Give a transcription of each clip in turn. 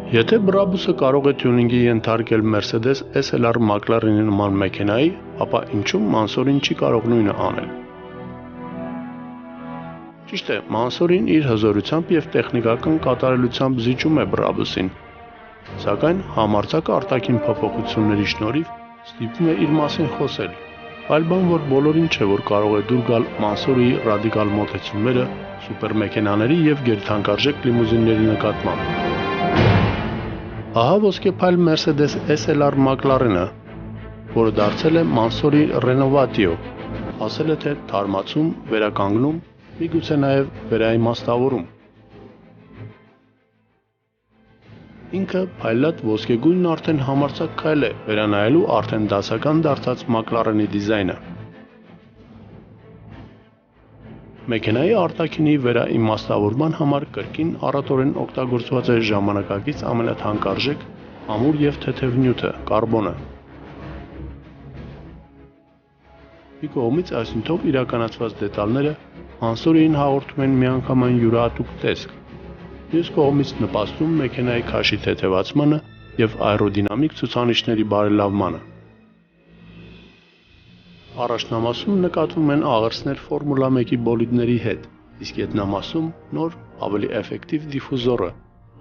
Եթե Brabus-ը կարող է թյունինգի ենթարկել Mercedes SLR McLaren-ի նման մեքենայի, ապա ինչու Mansour-ին չի կարող նույնը անել։ Ճիշտ է, Mansour-ին իր հզորությամբ եւ տեխնիկական կատարելությամբ զիջում է Brabus-ին, սակայն համարձակ արտաքին փոփոխությունների շնորհիվ ստիպում է իր մասին խոսել։ Այլ բան, որ բոլորին չէ, որ կարող է դուր գալ Mansour-ի ռադիկալ մոտեցումները սուպերմեքենաների եւ գերթանկարժեք լիմուզինների նկատմամբ։ Ահա ոսկեփայլ Mercedes SLR McLaren-ը, որը դարձել է Mansour-ի Renovatio, ասել է թե թարմացում, վերականգնում, միգուցե նաև վերաիմաստավորում։ Ինքը փայլատ ոսկեգույնն արդեն համարձակ քայլ է վերանայելու արդեն դասական դարձած McLaren-ի դիզայնը։ Մեքենայի արտաքինի վերաիմաստավորման համար կրկին առատորեն օգտագործված է ժամանակակից ամենաթանկարժեք, ամուր եւ թեթև նյութը՝ կարբոնը։ Մի կողմից այսինքն իրականացված դետալները Mansour-ին հաղորդում են միանգամայն յուրահատուկ տեսք, մյուս կողմից նպաստում մեքենայի քաշի թեթևացմանը եւ աերոդինամիկ ցուցանիշների բարելավմանը։ Առաջնամասում նկատվում են աղերսներ Ֆորմուլա 1-ի բոլիդների հետ, իսկ ետնամասում նոր, ավելի էֆեկտիվ դիֆուզորը,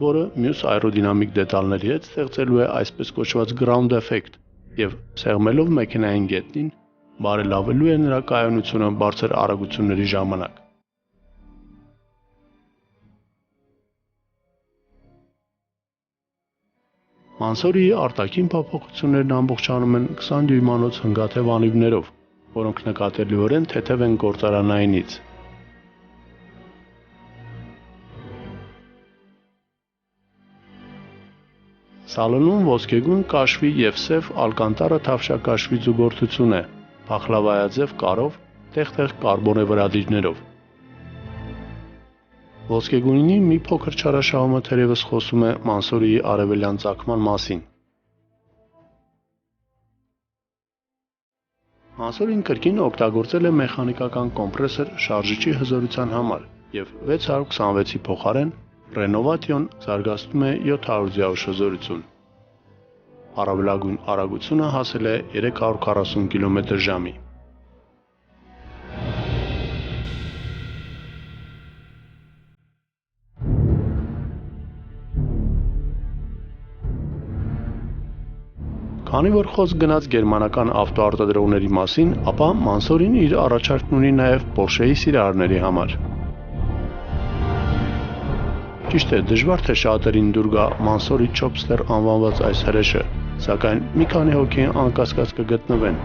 որը մյուս աերոդինամիկ դետալների հետ ստեղծելու է այսպես կոչված ground effect եւ սեղմելով մեքենային գետնին, բարելավելու է նրա կայունությունը բարձր արագությունների ժամանակ։ Mansour-ի արտաքին փոփոխություններն ամբողջանում են 20 դյույմանոց հնգաթև անիվներով, որոնք նկատելիորեն թեթև են գործարանայինից։ Սալոնում ոսկեգույն կաշվի եւ սև ալկանտարը թավշակաշվի զուգորդություն է, փախլավայաձև կարով, տեղ-տեղ կարբոնե վրադիրներով։ Ոսկեգույնի մի փոքր չարաշահումը թերևս խոսում է Mansour-ի արևելյան ծագման մասին։ Mansour-ին կրկին օգտագործել է մեխանիկական կոմպրեսոր շարժիչի հզորության համար եւ 626-ի փոխարեն Renovatio-ն զարգացնում է 700-յաուժ հզորություն։ Առավելագույն արագությունը հասել է 340 կմ/ժ։ Քանի որ խոսք գնաց գերմանական ավտոարտադրողների մասին, ապա Mansour-ին իր առաջարկն ունի նաև Porsche-ի սիրահարների համար։ Ճիշտ է, դժվար թե շատերին դուր գա Mansour-ի Chopster անվանված այս հրեշը, սակայն մի քանի հոգի անկասկած կգտնվեն,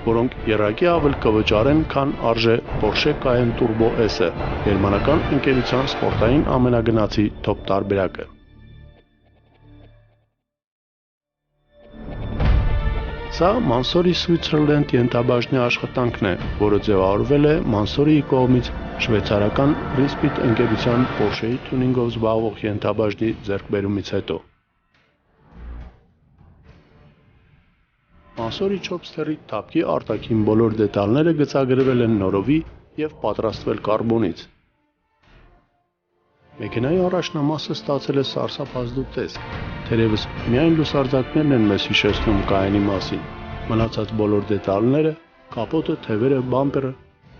որոնք եռակի ավել կվճարեն, քան արժե Porsche Cayenne Turbo S-ը, գերմանական ընկերության սպորտային ամենագնացի թոփ տարբերակը։ Սա Mansour-ի Switzerland ենթաբաժնի աշխատանքն է, որը ձևավորվել է Mansour-ի կողմից շվեյցարական Princip ընկերության Porsche-ի թյունինգով զբաղվող ենթաբաժնի ձեռքբերումից հետո։ Mansour-ի Chopster-ի թափքի արտաքին բոլոր դետալները գծագրվել են նորովի եւ պատրաստվել կարբոնից։ Մեքենայի առաջնամասը ստացել է սարսափազդու տեսք, թերևս միայն լուսարձակներն են մեզ հիշեցնում Cayenne-ի մասին, մնացած բոլոր դետալները, կապոտը, թևերը, բամպերը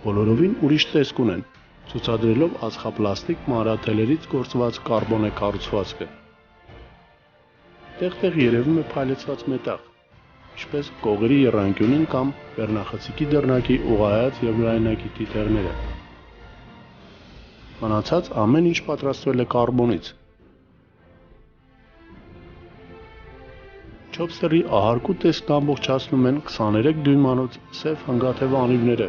բոլորովին ուրիշ տեսք ունեն, ցուցադրելով ածխապլաստիկ մանրաթելերից գործված կարբոնե կառուցվածքը։ Տեղ-տեղ երևում է փայլեցված մետաղ, ինչպես կողերի եռանկյունին կամ բեռնախցիկի դռնակի ուղղահայաց եւ լայնակի թիթեղները։ Մնացած ամեն ինչ պատրաստվել է կարբոնից։ Chopster-ի ահարկու տեսքն ամբողջացնում են 23 դյույմանոց սև հնգաթև անիվները,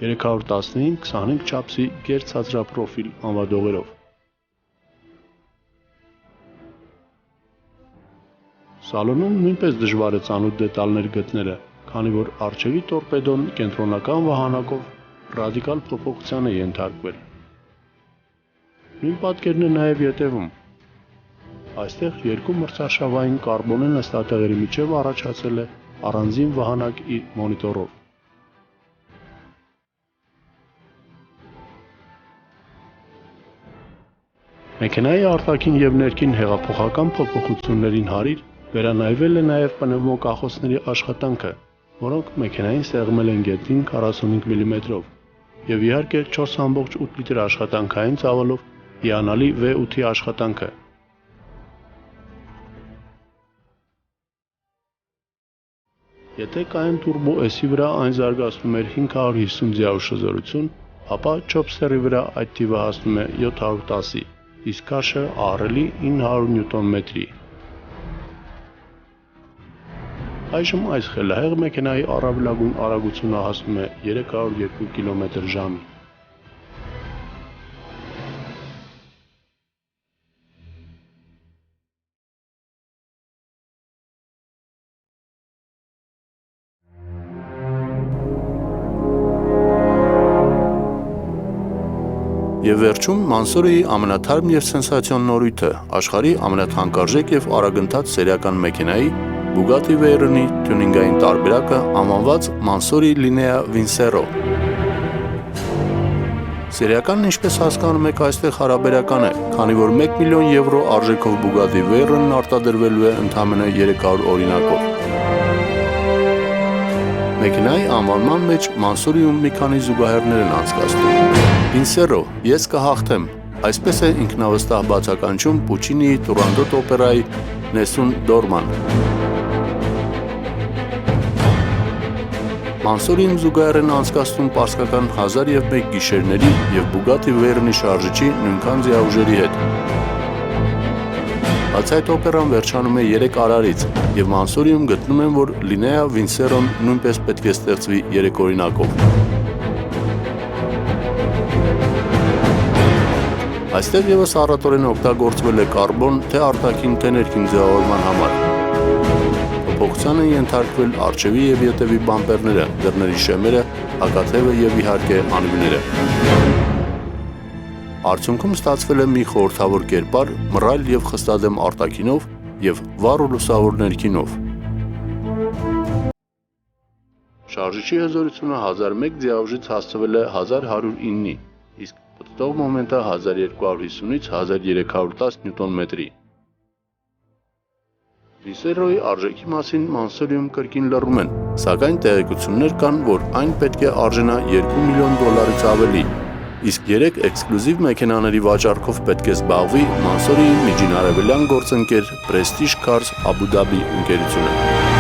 315-25 չափսի գերցածրապրոֆիլ անվադողերով։ Սալոնում նույնպես դժվար է ծանոթ դետալներ գտնելը, քանի որ առջևի տորպեդոն կենտրոնական վահանակով ռադիկալ փոփոխության է ենթարկվել։ Նույն պատկերն է նաև ետևում։ Այստեղ երկու մրցարշավային կարբոնե նստատեղերի միջև առաջացել է առանձին վահանակ իր մոնիտորով։ Մեքենայի արտաքին և ներքին հեղափոխական փոփոխություններին հարիր վերանայվել է նաև պնևմոկախոսների աշխատանքը, որոնք մեքենային սեղմել են գետնին 45 մմ-ով և իհարկե 4.8 լիտր աշխատանքային ծավալով հիանալի V8-ի աշխատանքը։ Եթե Cayenne Turbo S-ի վրա այն զարգացնում էր 550 ձիավուր շզորություն, ապա Chopster-ի վրա այդ թիվը հասնում է 710-ի, իսկ քաշը ահռելի 900 նյուտոն-մետրի։ Այժմ այս խելահեղ մեքենայի առավելագույն արագությունը հասնում է 302 կմ/ժ։ Եվ վերջում Mansory-ի ամենաթարմ և սենսացիոն նորույթը, աշխարհի ամենաթանկարժեք և արագընթաց սերիական մեքենայի Bugatti Veyron'ի թյունինգային տարբերակը անվանված Mansory Linea Vincero։ Սերիականն, ինչպես հասկանում եք, այստեղ հարաբերական է, քանի որ 1 միլիոն եվրո արժեքով Bugatti Veyron'ն արտադրվելու է ընդամենը 300 օրինակով։ Մեքենայի անվանման մեջ Mansory-ում մի քանի զուգահեռներ են անցկացնում։ Vincero, ես կհաղթեմ, այսպես է ինքնավստահ բացականչում Pucciniի Turandot օպերայի Nessun Dorma-ն։ Mansory-ին զուգահեռ են անցկացնում պարսկական 1001 գիշերների և Bugatti Veyron'ի շարժիչի նույնքան ձիաուժերի հետ։ Բացի այդ օպերան վերջանում է 3 արարից, և Mansory-ում գտնում են, որ Linea Vincero-ն նույնպես պետք է ստեղծվի 3 օրինակով։ Այստեղ ևս առատորեն օգտագործվել է կարբոն թե արտաքին, թե ներքին ձևավորման համար։ Փոփոխության են ենթարկվել առջևի և ետևի բամպերները, դռների շեմերը, հակաթևը և իհարկե անվիները։ Արդյունքում ստացվել է մի խորհրդավոր կերպար, մռայլ և խստադեմ արտաքինով և վառ ու լուսավոր ներքինով։ Շարժիչի հզորությունը 1001 ձիավուժից հասցվել է 1109-ի, իսկ պտտող մոմենտը 1250-ից 1310 նյուտոն-մետրի։ Vincero-ի արժեքի մասին Mansory-ում կրկին լռում են, սակայն տեղեկություններ կան, որ այն պետք է արժենա $2 միլիոն ավելի, իսկ 3 էքսկլյուզիվ մեքենաների վաճառքով պետք է զբաղվի Mansory-ի միջինարևելյան գործընկեր Prestige Cars Abu Dhabi ընկերությունը։